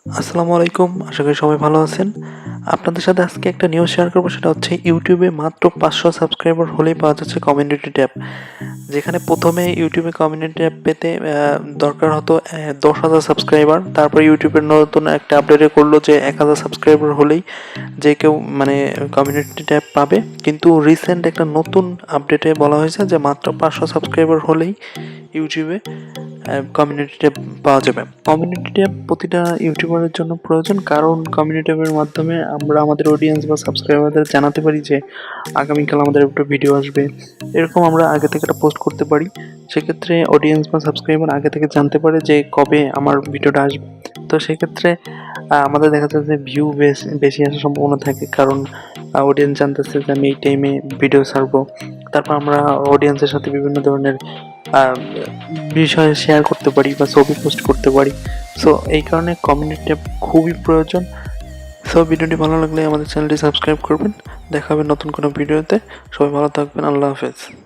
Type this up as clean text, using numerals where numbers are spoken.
আসসালামু আলাইকুম। আশা করি সবাই ভালো আছেন। আপনাদের সাথে আজকে একটা নিউজ শেয়ার করব, সেটা হচ্ছে ইউটিউবে মাত্র ৫০০ সাবস্ক্রাইবার হলেই পাওয়া যাচ্ছে কমিউনিটি ট্যাব। যেখানে ১ম এ ইউটিউবে কমিউনিটি ট্যাব পেতে দরকার হতো ১০,০০০ সাবস্ক্রাইবার। তারপর ইউটিউবের নতুন একটা আপডেটে করলো যে ১,০০০ সাবস্ক্রাইবার হলেই যে কেউ মানে কমিউনিটি ট্যাব পাবে। কিন্তু রিসেন্ট একটা নতুন আপডেটে বলা হয়েছে যে মাত্র ৫০০ সাবস্ক্রাইবার হলেই ইউটিউবে কমিউনিটি ট্যাব পাওয়া যাবে। কমিউনিটি ট্যাব প্রতিটা ইউটিউবারের জন্য প্রয়োজন, কারণ কমিউনিটি ট্যাবের মাধ্যমে আমরা আমাদের অডিয়েন্স বা সাবস্ক্রাইবারদের জানাতে পারি যে আগামীকাল আমাদের একটা ভিডিও আসবে। এরকম আমরা আগে থেকে একটা পোস্ট করতে পারি। সেক্ষেত্রে অডিয়েন্স বা সাবস্ক্রাইবার আগে থেকে জানতে পারে যে কবে আমার ভিডিওটা আসবে। তো সেক্ষেত্রে আমাদের দেখা যায় যে ভিউ বেশি আসার সম্ভাবনা থাকে, কারণ অডিয়েন্স জানতেছে যে আমি এই টাইমে ভিডিও ছাড়বো। তারপর আমরা অডিয়েন্সের সাথে বিভিন্ন ধরনের বিষয়ে শেয়ার করতে পারি বা ছবি পোস্ট করতে পারি। সো এই কারণে কমিউনিটি ট্যাব খুবই প্রয়োজন। সো ভিডিওটি ভালো লাগলে আমাদের চ্যানেলটি সাবস্ক্রাইব করবেন। দেখা হবে নতুন কোনো ভিডিওতে। সবাই ভালো থাকবেন। আল্লাহ হাফেজ।